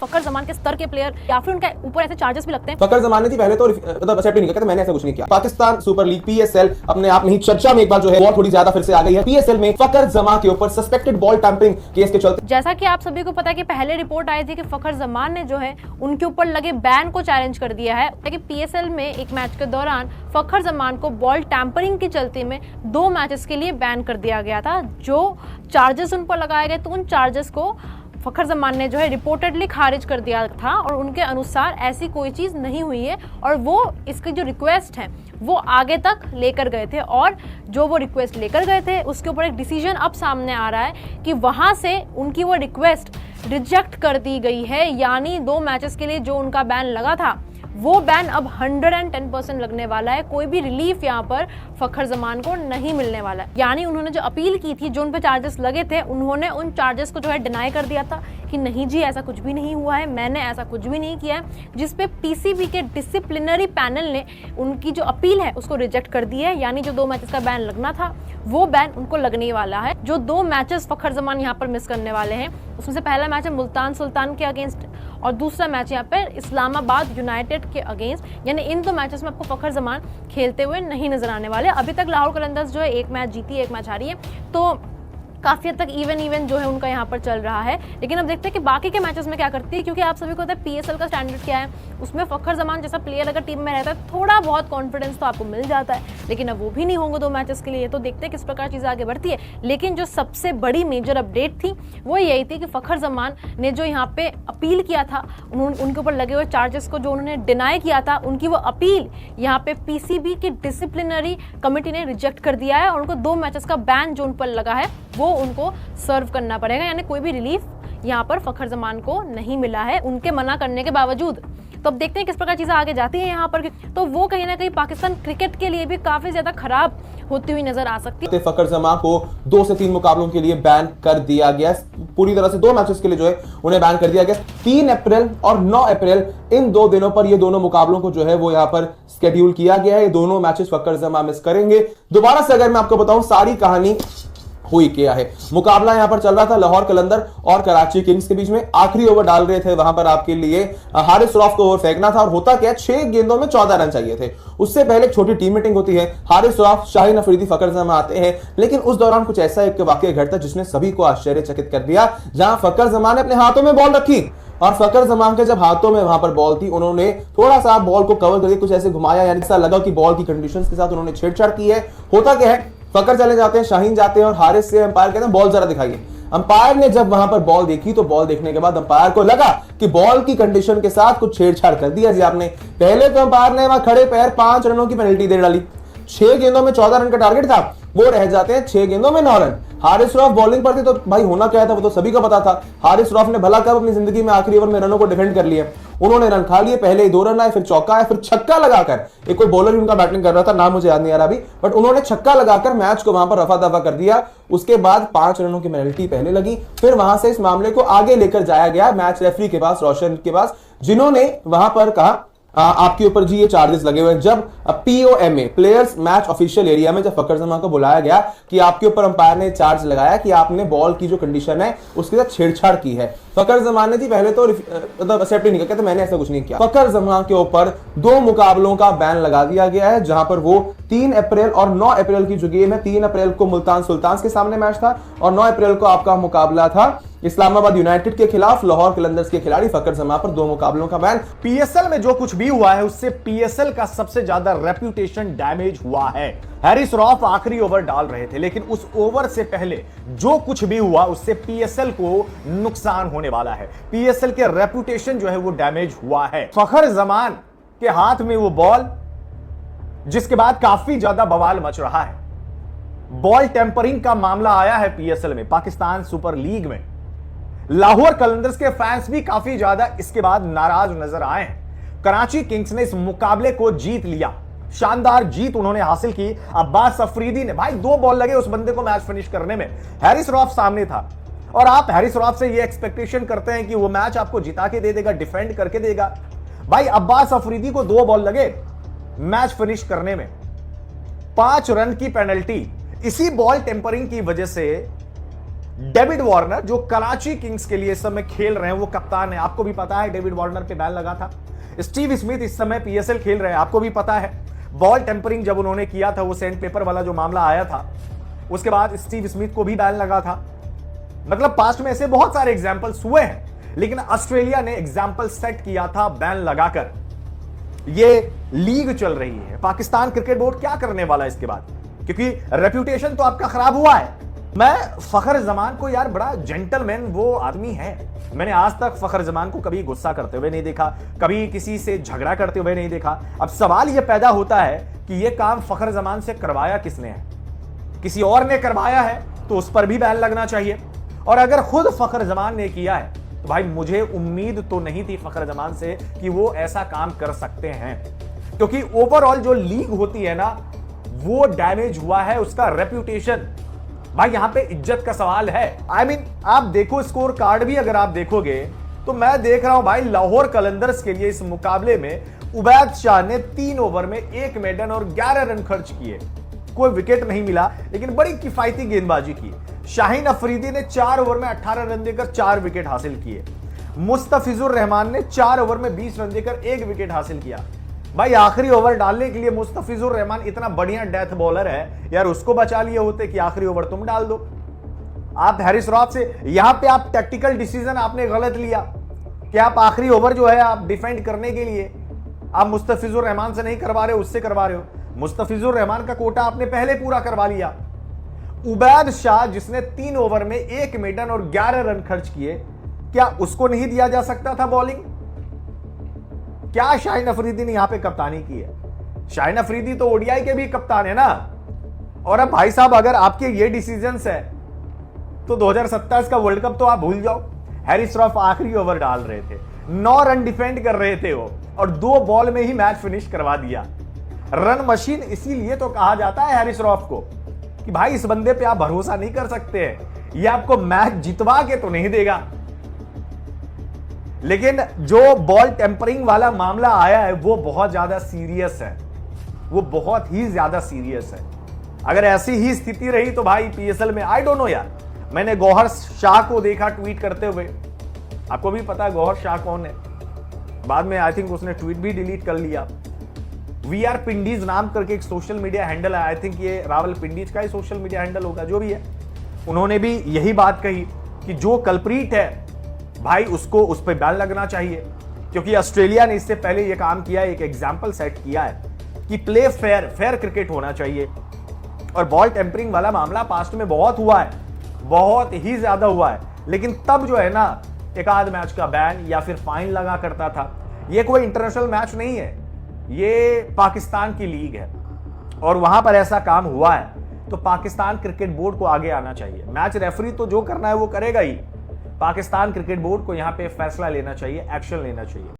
फखर जमान के स्तर के प्लेयर या फिर उनके ऊपर ऐसे चार्जेस भी लगते हैं। फखर जमान ने थी पहले तो मतलब एक्सेप्ट नहीं किया, मैंने ऐसा कुछ नहीं किया। पाकिस्तान सुपर लीग पीएसएल अपने आप में ही चर्चा में एक बार जो है और थोड़ी ज्यादा फिर से आ गई है। पीएसएल में फखर जमान के ऊपर सस्पेक्टेड बॉल टैंपरिंग केस के चलते, जैसा कि आप सभी को पता है कि पहले रिपोर्ट आई थी कि फखर जमान ने जो है उनके ऊपर लगे बैन को चैलेंज कर दिया है कि पीएसएल में एक मैच के दौरान फखर जमान को बॉल टैंपरिंग के चलते में 2 मैचेस के लिए बैन कर दिया गया था। जो चार्जेस उन पर लगाए गए तो उन चार्जेस को फखर जमान ने जो है रिपोर्टेडली खारिज कर दिया था और उनके अनुसार ऐसी कोई चीज़ नहीं हुई है और वो इसकी जो रिक्वेस्ट है वो आगे तक लेकर गए थे और जो वो रिक्वेस्ट लेकर गए थे उसके ऊपर एक डिसीजन अब सामने आ रहा है कि वहाँ से उनकी वो रिक्वेस्ट रिजेक्ट कर दी गई है। यानी 2 मैचेस के लिए जो उनका बैन लगा था वो बैन अब 110% लगने वाला है। कोई भी रिलीफ यहाँ पर फखर जमान को नहीं मिलने वाला है। यानी उन्होंने जो अपील की थी, जो उन पे चार्जेस लगे थे, उन्होंने उन चार्जेस को जो है डिनाई कर दिया था कि नहीं जी ऐसा कुछ भी नहीं हुआ है, मैंने ऐसा कुछ भी नहीं किया है, जिसपे पीसीबी के डिसिप्लिनरी पैनल ने उनकी जो अपील है उसको रिजेक्ट कर दी है। यानी जो 2 मैचेस का बैन लगना था वो बैन उनको लगने वाला है। जो 2 मैचेस फखर जमान यहाँ पर मिस करने वाले हैं उसमें से पहला मैच है मुल्तान सुल्तान के अगेंस्ट और दूसरा मैच यहाँ पर इस्लामाबाद यूनाइटेड के अगेंस्ट। यानी इन 2 मैचेस में आपको फखर जमान खेलते हुए नहीं नजर आने वाले। अभी तक लाहौर कलंदर्स जो है 1 मैच जीती है, 1 मैच हारी है, तो काफ़ी हद तक इवन जो है उनका यहाँ पर चल रहा है। लेकिन अब देखते हैं कि बाकी के मैचेस में क्या करती है, क्योंकि आप सभी को पता है पीएसएल का स्टैंडर्ड क्या है। उसमें फखर जमान जैसा प्लेयर अगर टीम में रहता है थोड़ा बहुत कॉन्फिडेंस तो आपको मिल जाता है, लेकिन अब वो भी नहीं होंगे 2 मैचेस के लिए। तो देखते हैं किस प्रकार चीज़ें आगे बढ़ती है। लेकिन जो सबसे बड़ी मेजर अपडेट थी वो यही थी कि फखर जमान ने जो यहाँ पे अपील किया था, उनके ऊपर लगे हुए चार्जेस को जो उन्होंने डिनाई किया था, उनकी वो अपील यहाँ पे पीसीबी की डिसिप्लिनरी कमेटी ने रिजेक्ट कर दिया है और उनको 2 मैचेस का बैन जो उन पर लगा है वो उनको सर्व करना पड़ेगा। यानी कोई भी रिलीफ यहाँ पर फखर जमान को नहीं मिला है उनके मना करने के बावजूद। तो अब देखते हैं किस प्रकार चीज़ें आगे जाती हैं यहाँ पर। तो वो कहीं ना कहीं पाकिस्तान क्रिकेट के लिए भी काफ़ी ज़्यादा खराब होती हुई नजर आ सकती है। फखर जमान को 2 से 3 मुकाबलों के लिए बैन कर दिया गया, पूरी तरह से 2 मैचेस के लिए जो है उन्हें बैन कर दिया गया। 3 अप्रैल और 9 अप्रैल इन 2 दिनों पर ये दोनों मुकाबलों को जो है वो यहाँ पर स्केड्यूल किया गया है। ये दोनों मैचेस फखर जमान मिस करेंगे। दोबारा से अगर मैं आपको बताऊं सारी कहानी हुई क्या है। मुकाबला यहां पर चल रहा था लाहौर कलंदर और कराची किंग्स के बीच में। आखिरी ओवर डाल रहे थे वहां पर आपके लिए हारिस रऊफ को ओवर फेंकना था और होता क्या 6 गेंदों में 14 रन चाहिए थे। उससे पहले एक छोटी टीम मीटिंग होती है, हारिस रऊफ, शाहीन अफरीदी, फखर जमान आते हैं। लेकिन उस दौरान कुछ ऐसा एक वाकया घटता जिसने सभी को आश्चर्यचकित कर दिया। जहां फखर जमान ने अपने हाथों में बॉल रखी और फखर जमान के जब हाथों में वहां पर बॉल थी उन्होंने थोड़ा सा बॉल को कवर करके कुछ ऐसे घुमाया, यानी ऐसा लगा कि बॉल की कंडीशंस के साथ उन्होंने छेड़छाड़ की है। होता क्या है, फखर चले जाते हैं, शाहीन जाते हैं और हारिस से अंपायर कहते हैं बॉल जरा दिखाइए। अंपायर ने जब वहां पर बॉल देखी तो बॉल देखने के बाद अंपायर को लगा कि बॉल की कंडीशन के साथ कुछ छेड़छाड़ कर दिया जी आपने। पहले तो अंपायर ने वहां खड़े पैर 5 रनों की पेनल्टी दे डाली। 6 गेंदों में 14 रन का टारगेट था, वो रह जाते हैं 6 गेंदों में 9 रन। हारिस रऊफ बॉलिंग पर थे तो भाई होना क्या था वो तो सभी को पता था। हारिस रऊफ ने भला कब अपनी जिंदगी में आखिरी ओवर में रनों को डिफेंड कर लिया। उन्होंने रन खा लिए, पहले ही 2 रन आए, फिर चौका आया, फिर छक्का लगाकर एक कोई बॉलर भी उनका बैटिंग कर रहा था, नाम मुझे याद नहीं आ रहा अभी, बट उन्होंने छक्का लगाकर मैच को वहां पर रफा दफा कर दिया। उसके बाद 5 रनों की पेनल्टी पहले लगी, फिर वहां से इस मामले को आगे लेकर जाया गया मैच रेफरी के पास, रोशन के पास, जिन्होंने वहां पर कहा आपके ऊपर जी ये चार्जेस लगे हुए हैं। जब पीओएमए प्लेयर्स मैच ऑफिशियल एरिया में जब फखर जमान को बुलाया गया कि आपके ऊपर अंपायर ने चार्ज लगाया कि आपने बॉल की जो कंडीशन है उसके साथ छेड़छाड़ की है, फखर जमान ने थी पहले तो मतलब एक्सेप्ट नहीं किया, मैंने ऐसा कुछ नहीं किया। फखर जमान के ऊपर 2 मुकाबलों का बैन लगा दिया गया है, जहां पर वो 3 अप्रैल और 9 अप्रैल की जो गेम है, 3 अप्रैल को मुल्तान सुल्तान के सामने मैच था और 9 अप्रैल को आपका मुकाबला था इस्लामाबाद यूनाइटेड के खिलाफ। लाहौर कलंदर्स के खिलाड़ी फखर जमान पर 2 मुकाबलों का बैन। पीएसएल में जो कुछ भी हुआ है उससे पीएसएल का सबसे ज्यादा रेप्यूटेशन डैमेज हुआ है। हारिस रऊफ आखिरी ओवर डाल रहे थे, लेकिन उस ओवर से पहले जो कुछ भी हुआ उससे पीएसएल को नुकसान होने वाला है। पीएसएल के रेप्यूटेशन जो है वो डैमेज हुआ है। फखर जमान के हाथ में वो बॉल, जिसके बाद काफी ज्यादा बवाल मच रहा है। बॉल टेम्परिंग का मामला आया है पीएसएल में, पाकिस्तान सुपर लीग में। लाहौर कलंदर्स के फैंस भी काफी ज्यादा इसके बाद नाराज नजर आए हैं। कराची किंग्स ने इस मुकाबले को जीत लिया, शानदार जीत उन्होंने हासिल की। अब्बास अफरीदी ने, भाई 2 बॉल लगे उस बंदे को मैच फिनिश करने में, हारिस रऊफ सामने था और आप हारिस रऊफ से ये एक्सपेक्टेशन करते हैं कि वो मैच आपको जिता के दे देगा, डिफेंड करके देगा। भाई अब्बास अफरीदी को 2 बॉल लगे मैच फिनिश करने में, 5 रन की पेनल्टी इसी बॉल टेम्परिंग की वजह से डेविड वार्नर जो कराची किंग्स के लिए इस समय खेल रहे हैं, वो कप्तान है, आपको भी पता है डेविड वार्नर पे बैन लगा था। स्टीव स्मिथ इस समय पीएसएल खेल रहे हैं, आपको भी पता है। बॉल टेम्परिंग जब उन्होंने किया था, वो सैंड पेपर वाला जो मामला आया था, उसके बाद स्टीव स्मिथ को भी बैन लगा था। मतलब पास्ट में ऐसे बहुत सारे एग्जांपल्स हुए हैं, लेकिन ऑस्ट्रेलिया ने एग्जांपल सेट किया था बैन लगाकर। ये लीग चल रही है, पाकिस्तान क्रिकेट बोर्ड क्या करने वाला है इसके बाद, क्योंकि रेप्यूटेशन तो आपका खराब हुआ है। मैं फखर जमान को यार, बड़ा जेंटलमैन वो आदमी है, मैंने आज तक फखर जमान को कभी गुस्सा करते हुए नहीं देखा, कभी किसी से झगड़ा करते हुए नहीं देखा। अब सवाल यह पैदा होता है कि यह काम फखर जमान से करवाया किसने है? किसी और ने करवाया है तो उस पर भी बैन लगना चाहिए। और अगर खुद फखर जमान ने किया है तो भाई मुझे उम्मीद तो नहीं थी फखर जमान से कि वो ऐसा काम कर सकते हैं, क्योंकि ओवरऑल जो लीग होती है ना, वो डैमेज हुआ है, उसका रेप्यूटेशन। भाई यहां पे इज्जत का सवाल है। I mean, आप देखो स्कोर कार्ड भी अगर आप देखोगे तो मैं देख रहा हूं भाई, लाहौर कलंदर्स के लिए इस मुकाबले में उबैद शाह ने 3 ओवर में 1 मेडन और 11 रन खर्च किए। कोई विकेट नहीं मिला, लेकिन बड़ी किफायती गेंदबाजी की। शाहीन अफरीदी ने 4 ओवर में 18 रन देकर 4 विकेट हासिल किए। मुस्तफिजुर रहमान ने 4 ओवर में 20 रन देकर 1 विकेट हासिल किया। भाई आखिरी ओवर डालने के लिए मुस्तफिजुर रहमान इतना बढ़िया डेथ बॉलर है यार, उसको बचा लिए होते कि आखिरी ओवर तुम डाल दो। आप हैरिस रॉफ से यहां पे आप टैक्टिकल डिसीजन आपने गलत लिया कि आप आखिरी ओवर जो है आप डिफेंड करने के लिए आप मुस्तफिजुर रहमान से नहीं करवा रहे हो, उससे करवा रहे हो। मुस्तफिजुर रहमान का कोटा आपने पहले पूरा करवा लिया। उबैद शाह जिसने 3 ओवर में 1 मेडन और 11 रन खर्च किए, क्या उसको नहीं दिया जा सकता था बॉलिंग? क्या शाहीन अफरीदी ने यहां पे कप्तानी की है? शाहीन अफरीदी तो ओडीआई के भी कप्तान है ना। और अब भाई साहब अगर आपके ये डिसीजंस है तो 2027 का वर्ल्ड कप तो आप भूल जाओ। हैरिस रॉफ आखिरी ओवर डाल रहे थे, 9 रन डिफेंड कर रहे थे वो, और 2 बॉल में ही मैच फिनिश करवा दिया। रन मशीन इसीलिए तो कहा जाता है हैरिस रॉफ को कि भाई इस बंदे पे आप भरोसा नहीं कर सकते हैं, ये आपको मैच जितवा के तो नहीं देगा। लेकिन जो बॉल टेम्परिंग वाला मामला आया है वो बहुत ज्यादा सीरियस है, वो बहुत ही ज्यादा सीरियस है। अगर ऐसी ही स्थिति रही तो भाई पीएसएल में आई डोंट नो यार। मैंने गौहर शाह को देखा ट्वीट करते हुए, आपको भी पता है गौहर शाह कौन है, बाद में आई थिंक उसने ट्वीट भी डिलीट कर लिया। वी आर पिंडीज नाम करके एक सोशल मीडिया हैंडल है, आई थिंक ये रावल पिंडीज का ही सोशल मीडिया हैंडल होगा, जो भी है। उन्होंने भी यही बात कही कि जो कल्प्रीट है भाई उसको उस पर बैन लगना चाहिए, क्योंकि ऑस्ट्रेलिया ने इससे पहले यह काम किया है, एक एग्जाम्पल सेट किया है कि प्ले फेयर क्रिकेट होना चाहिए। और बॉल टेम्परिंग वाला मामला पास्ट में बहुत हुआ है, बहुत ही ज्यादा हुआ है, लेकिन तब जो है ना एक आध मैच का बैन या फिर फाइन लगा करता था। ये कोई इंटरनेशनल मैच नहीं है, ये पाकिस्तान की लीग है और वहां पर ऐसा काम हुआ है तो पाकिस्तान क्रिकेट बोर्ड को आगे आना चाहिए। मैच रेफरी तो जो करना है वो करेगा ही, पाकिस्तान क्रिकेट बोर्ड को यहां पे फैसला लेना चाहिए, एक्शन लेना चाहिए।